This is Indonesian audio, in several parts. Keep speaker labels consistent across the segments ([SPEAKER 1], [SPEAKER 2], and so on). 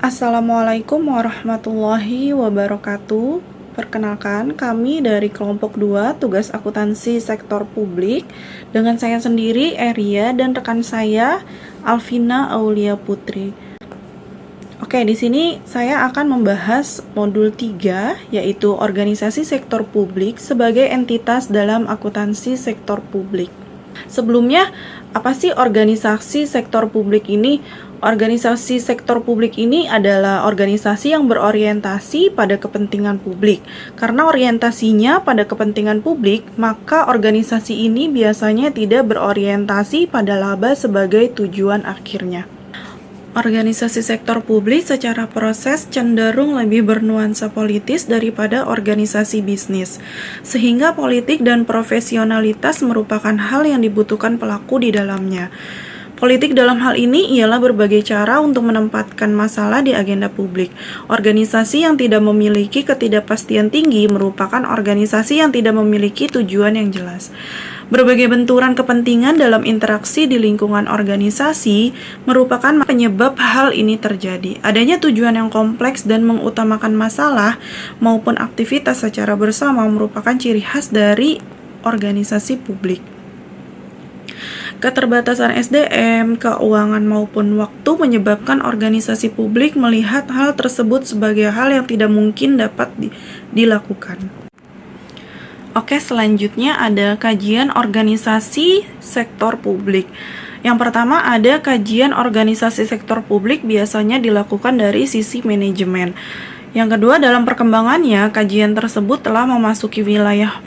[SPEAKER 1] Assalamualaikum warahmatullahi wabarakatuh. Perkenalkan, kami dari kelompok 2 tugas akuntansi sektor publik dengan saya sendiri Eria dan rekan saya Alvina Aulia Putri. Oke, di sini saya akan membahas modul 3 yaitu organisasi sektor publik sebagai entitas dalam akuntansi sektor publik. Sebelumnya, apa sih organisasi sektor publik ini? Organisasi sektor publik ini adalah organisasi yang berorientasi pada kepentingan publik. Karena orientasinya pada kepentingan publik, maka organisasi ini biasanya tidak berorientasi pada laba sebagai tujuan akhirnya. Organisasi sektor publik secara proses cenderung lebih bernuansa politis daripada organisasi bisnis, sehingga politik dan profesionalitas merupakan hal yang dibutuhkan pelaku di dalamnya. Politik dalam hal ini ialah berbagai cara untuk menempatkan masalah di agenda publik. Organisasi yang tidak memiliki ketidakpastian tinggi merupakan organisasi yang tidak memiliki tujuan yang jelas. Berbagai benturan kepentingan dalam interaksi di lingkungan organisasi merupakan penyebab hal ini terjadi. Adanya tujuan yang kompleks dan mengutamakan masalah maupun aktivitas secara bersama merupakan ciri khas dari organisasi publik. Keterbatasan SDM, keuangan maupun waktu menyebabkan organisasi publik melihat hal tersebut sebagai hal yang tidak mungkin dapat dilakukan. Oke, selanjutnya ada kajian organisasi sektor publik. Yang pertama ada kajian organisasi sektor publik biasanya dilakukan dari sisi manajemen. Yang kedua, dalam perkembangannya, kajian tersebut telah memasuki wilayah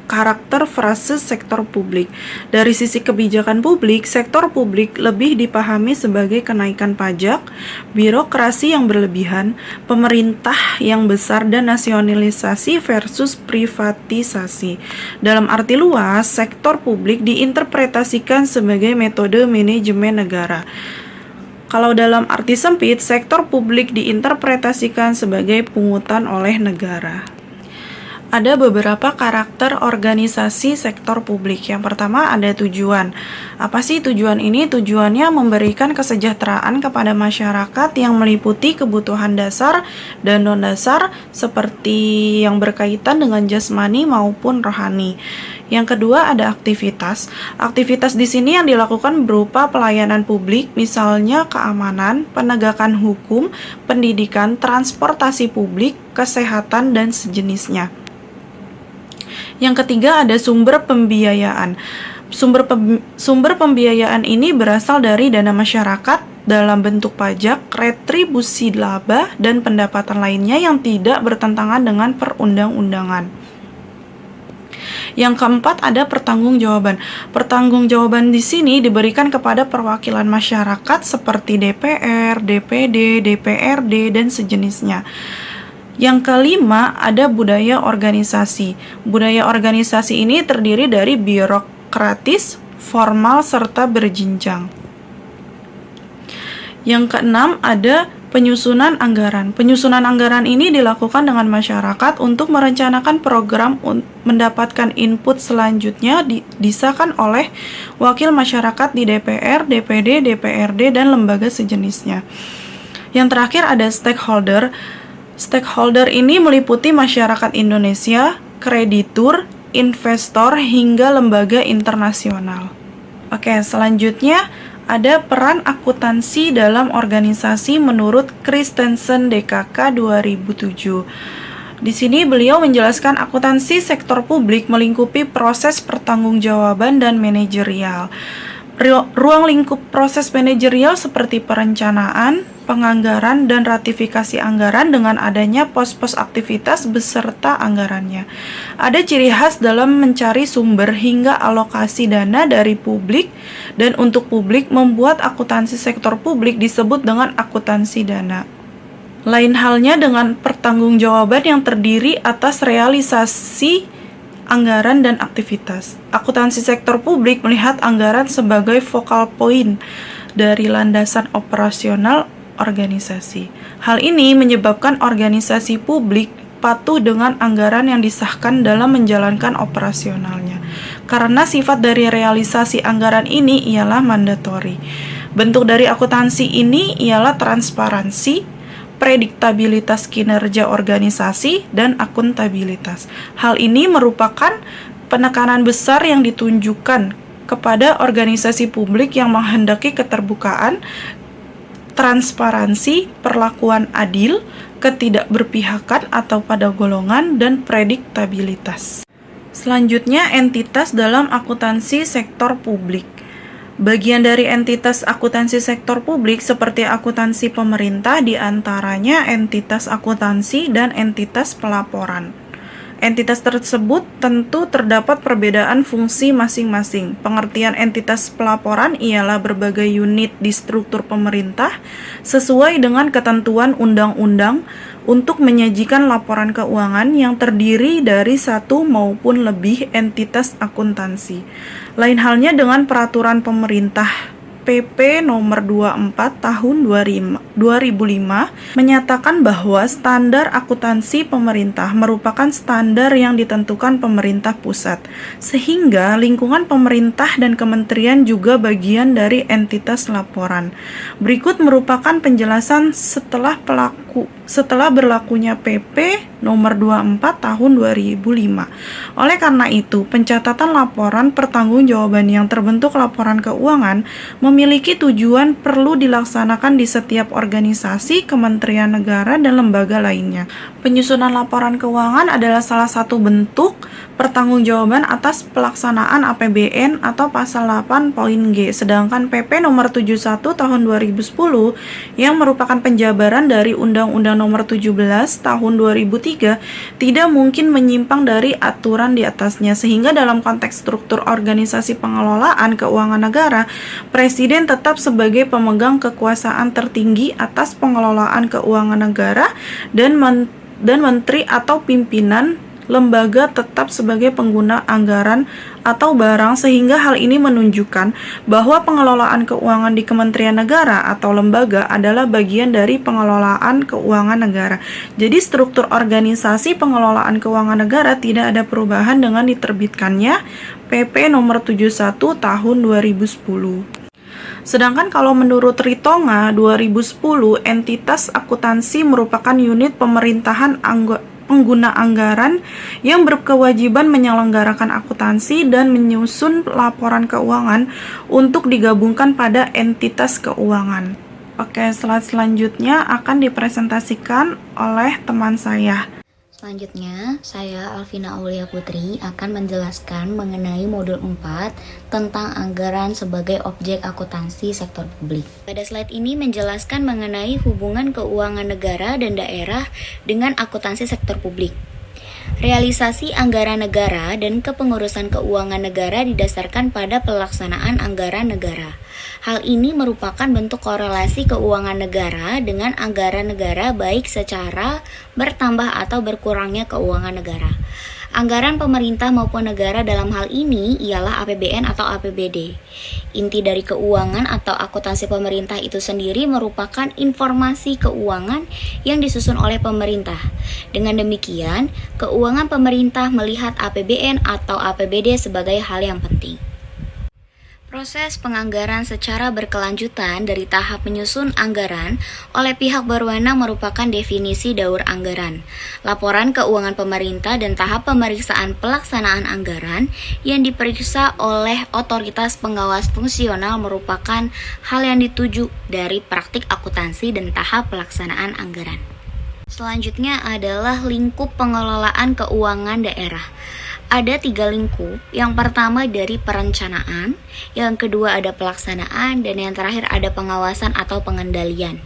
[SPEAKER 1] karakter frase sektor publik. Dari sisi kebijakan publik, sektor publik lebih dipahami sebagai kenaikan pajak, birokrasi yang berlebihan, pemerintah yang besar, dan nasionalisasi versus privatisasi. Dalam arti luas, sektor publik diinterpretasikan sebagai metode manajemen negara. Kalau dalam arti sempit, sektor publik diinterpretasikan sebagai pungutan oleh negara. Ada beberapa karakter organisasi sektor publik. Yang pertama ada tujuan. Apa sih tujuan ini? Tujuannya memberikan kesejahteraan kepada masyarakat yang meliputi kebutuhan dasar dan non-dasar seperti yang berkaitan dengan jasmani maupun rohani. Yang kedua ada aktivitas. Aktivitas di sini yang dilakukan berupa pelayanan publik, misalnya keamanan, penegakan hukum, pendidikan, transportasi publik, kesehatan, dan sejenisnya. Yang ketiga ada sumber pembiayaan. Sumber pembiayaan ini berasal dari dana masyarakat dalam bentuk pajak, retribusi laba, dan pendapatan lainnya yang tidak bertentangan dengan perundang-undangan. Yang keempat ada pertanggungjawaban. Pertanggungjawaban di sini diberikan kepada perwakilan masyarakat seperti DPR, DPD, DPRD, dan sejenisnya. Yang kelima ada budaya organisasi. Budaya organisasi ini terdiri dari birokratis, formal, serta berjenjang. Yang keenam ada penyusunan anggaran. Penyusunan anggaran ini dilakukan dengan masyarakat untuk merencanakan program mendapatkan input selanjutnya disahkan oleh wakil masyarakat di DPR, DPD, DPRD, dan lembaga sejenisnya. Yang terakhir ada stakeholder. Stakeholder ini meliputi masyarakat Indonesia, kreditur, investor, hingga lembaga internasional. Oke, selanjutnya ada peran akuntansi dalam organisasi menurut Christensen DKK 2007. Di sini beliau menjelaskan akuntansi sektor publik melingkupi proses pertanggungjawaban dan manajerial. Ruang lingkup proses manajerial seperti perencanaan, penganggaran, dan ratifikasi anggaran dengan adanya pos-pos aktivitas beserta anggarannya. Ada ciri khas dalam mencari sumber hingga alokasi dana dari publik dan untuk publik membuat akuntansi sektor publik disebut dengan akuntansi dana. Lain halnya dengan pertanggungjawaban yang terdiri atas realisasi anggaran dan aktivitas. Akuntansi sektor publik melihat anggaran sebagai focal point dari landasan operasional organisasi. Hal ini menyebabkan organisasi publik patuh dengan anggaran yang disahkan dalam menjalankan operasionalnya. Karena sifat dari realisasi anggaran ini ialah mandatori. Bentuk dari akuntansi ini ialah transparansi, prediktabilitas kinerja organisasi, dan akuntabilitas. Hal ini merupakan penekanan besar yang ditunjukkan kepada organisasi publik yang menghendaki keterbukaan, transparansi, perlakuan adil, ketidakberpihakan atau pada golongan, dan prediktabilitas. Selanjutnya, entitas dalam akuntansi sektor publik. Bagian dari entitas akuntansi sektor publik seperti akuntansi pemerintah diantaranya entitas akuntansi dan entitas pelaporan. Entitas tersebut tentu terdapat perbedaan fungsi masing-masing. Pengertian entitas pelaporan ialah berbagai unit di struktur pemerintah sesuai dengan ketentuan undang-undang untuk menyajikan laporan keuangan yang terdiri dari satu maupun lebih entitas akuntansi. Lain halnya dengan peraturan pemerintah PP nomor 24 tahun 2005 menyatakan bahwa standar akuntansi pemerintah merupakan standar yang ditentukan pemerintah pusat, sehingga lingkungan pemerintah dan kementerian juga bagian dari entitas laporan. Berikut merupakan penjelasan setelah berlakunya PP nomor 24 tahun 2005. Oleh karena itu, pencatatan laporan pertanggungjawaban yang terbentuk laporan keuangan memiliki tujuan perlu dilaksanakan di setiap organisasi, kementerian negara, dan lembaga lainnya. Penyusunan laporan keuangan adalah salah satu bentuk pertanggungjawaban atas pelaksanaan APBN atau pasal 8 poin G, sedangkan PP nomor 71 tahun 2010 yang merupakan penjabaran dari Undang-Undang nomor 17 tahun 2003 tidak mungkin menyimpang dari aturan di atasnya, sehingga dalam konteks struktur organisasi pengelolaan keuangan negara, Presiden tetap sebagai pemegang kekuasaan tertinggi atas pengelolaan keuangan negara dan menteri atau pimpinan lembaga tetap sebagai pengguna anggaran atau barang, sehingga hal ini menunjukkan bahwa pengelolaan keuangan di Kementerian Negara atau lembaga adalah bagian dari pengelolaan keuangan negara. Jadi struktur organisasi pengelolaan keuangan negara tidak ada perubahan dengan diterbitkannya PP nomor 71 tahun 2010. Sedangkan kalau menurut Ritonga 2010, entitas akuntansi merupakan unit pemerintahan pengguna anggaran yang berkewajiban menyelenggarakan akuntansi dan menyusun laporan keuangan untuk digabungkan pada entitas keuangan. Oke, slide selanjutnya akan dipresentasikan oleh teman saya.
[SPEAKER 2] Selanjutnya, saya Alvina Aulia Putri akan menjelaskan mengenai modul 4 tentang anggaran sebagai objek akuntansi sektor publik. Pada slide ini menjelaskan mengenai hubungan keuangan negara dan daerah dengan akuntansi sektor publik. Realisasi anggaran negara dan kepengurusan keuangan negara didasarkan pada pelaksanaan anggaran negara. Hal ini merupakan bentuk korelasi keuangan negara dengan anggaran negara baik secara bertambah atau berkurangnya keuangan negara. Anggaran pemerintah maupun negara dalam hal ini ialah APBN atau APBD. Inti dari keuangan atau akuntansi pemerintah itu sendiri merupakan informasi keuangan yang disusun oleh pemerintah. Dengan demikian, keuangan pemerintah melihat APBN atau APBD sebagai hal yang penting. Proses penganggaran secara berkelanjutan dari tahap menyusun anggaran oleh pihak berwenang merupakan definisi daur anggaran, laporan keuangan pemerintah, dan tahap pemeriksaan pelaksanaan anggaran yang diperiksa oleh otoritas pengawas fungsional merupakan hal yang dituju dari praktik akuntansi dan tahap pelaksanaan anggaran. Selanjutnya adalah lingkup pengelolaan keuangan daerah. Ada 3 lingkup, yang pertama dari perencanaan, yang kedua ada pelaksanaan, dan yang terakhir ada pengawasan atau pengendalian.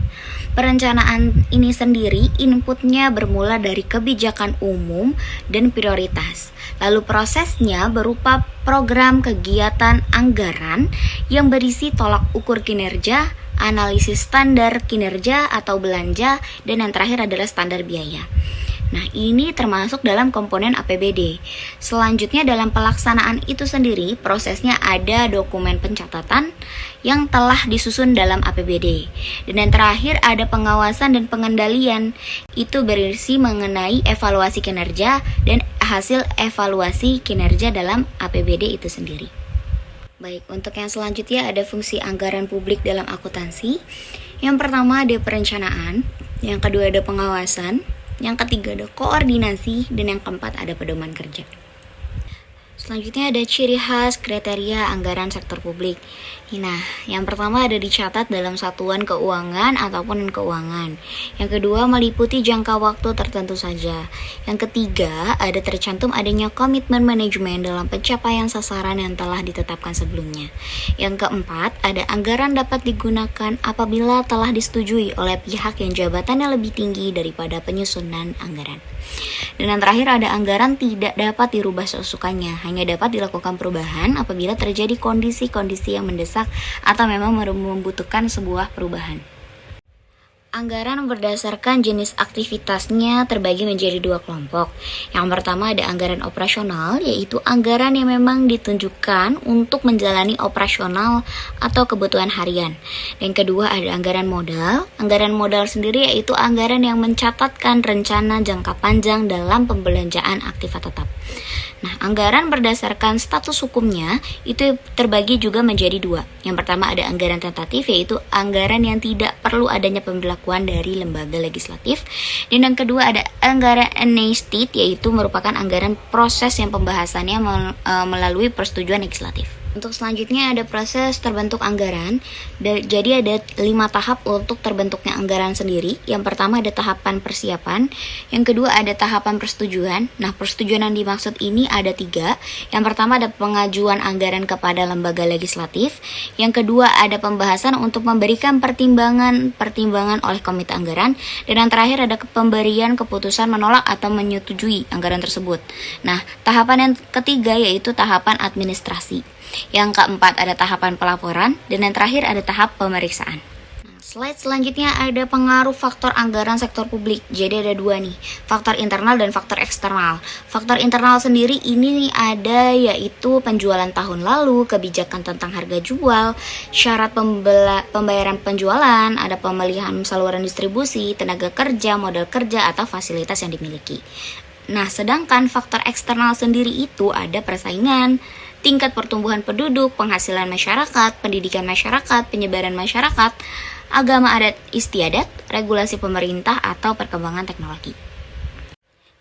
[SPEAKER 2] Perencanaan ini sendiri inputnya bermula dari kebijakan umum dan prioritas. Lalu prosesnya berupa program kegiatan anggaran yang berisi tolak ukur kinerja, analisis standar kinerja atau belanja, dan yang terakhir adalah standar biaya. Nah, ini termasuk dalam komponen APBD. Selanjutnya dalam pelaksanaan itu sendiri, prosesnya ada dokumen pencatatan yang telah disusun dalam APBD. Dan yang terakhir ada pengawasan dan pengendalian. Itu berisi mengenai evaluasi kinerja dan hasil evaluasi kinerja dalam APBD itu sendiri. Baik, untuk yang selanjutnya ada fungsi anggaran publik dalam akuntansi. Yang pertama ada perencanaan. Yang kedua ada pengawasan, yang ketiga ada koordinasi, dan yang keempat ada pedoman kerja. Selanjutnya ada ciri khas kriteria anggaran sektor publik. Nah, yang pertama ada dicatat dalam satuan keuangan ataupun keuangan. Yang kedua meliputi jangka waktu tertentu saja. Yang ketiga ada tercantum adanya komitmen manajemen dalam pencapaian sasaran yang telah ditetapkan sebelumnya. Yang keempat ada anggaran dapat digunakan apabila telah disetujui oleh pihak yang jabatannya lebih tinggi daripada penyusunan anggaran. Dan yang terakhir ada anggaran tidak dapat dirubah sesukannya, hanya dapat dilakukan perubahan apabila terjadi kondisi-kondisi yang mendesak atau memang membutuhkan sebuah perubahan. Anggaran berdasarkan jenis aktivitasnya terbagi menjadi dua kelompok. Yang pertama ada anggaran operasional, yaitu anggaran yang memang ditunjukkan untuk menjalani operasional atau kebutuhan harian. Dan kedua ada anggaran modal. Anggaran modal sendiri yaitu anggaran yang mencatatkan rencana jangka panjang dalam pembelanjaan aktiva tetap. Nah, anggaran berdasarkan status hukumnya itu terbagi juga menjadi dua. Yang pertama ada anggaran tentatif, yaitu anggaran yang tidak perlu adanya pembelakuan dari lembaga legislatif. Dan yang kedua ada anggaran enacted, yaitu merupakan anggaran proses yang pembahasannya melalui persetujuan legislatif. Untuk selanjutnya ada proses terbentuk anggaran. Jadi ada 5 tahap untuk terbentuknya anggaran sendiri. Yang pertama ada tahapan persiapan. Yang kedua ada tahapan persetujuan. Nah, persetujuan yang dimaksud ini ada 3. Yang pertama ada pengajuan anggaran kepada lembaga legislatif. Yang kedua ada pembahasan untuk memberikan pertimbangan oleh komite anggaran. Dan yang terakhir ada pemberian keputusan menolak atau menyetujui anggaran tersebut. Nah, tahapan yang ketiga yaitu tahapan administrasi. Yang keempat ada tahapan pelaporan, dan yang terakhir ada tahap pemeriksaan. Slide selanjutnya ada pengaruh faktor anggaran sektor publik. Jadi ada 2 nih, faktor internal dan faktor eksternal. Faktor internal sendiri ini ada yaitu penjualan tahun lalu, kebijakan tentang harga jual, syarat pembayaran penjualan, ada pemilihan saluran distribusi, tenaga kerja, modal kerja, atau fasilitas yang dimiliki. Nah, sedangkan faktor eksternal sendiri itu ada persaingan, tingkat pertumbuhan penduduk, penghasilan masyarakat, pendidikan masyarakat, penyebaran masyarakat, agama adat istiadat, regulasi pemerintah, atau perkembangan teknologi.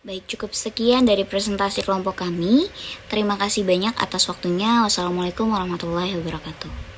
[SPEAKER 2] Baik, cukup sekian dari presentasi kelompok kami. Terima kasih banyak atas waktunya. Wassalamualaikum warahmatullahi wabarakatuh.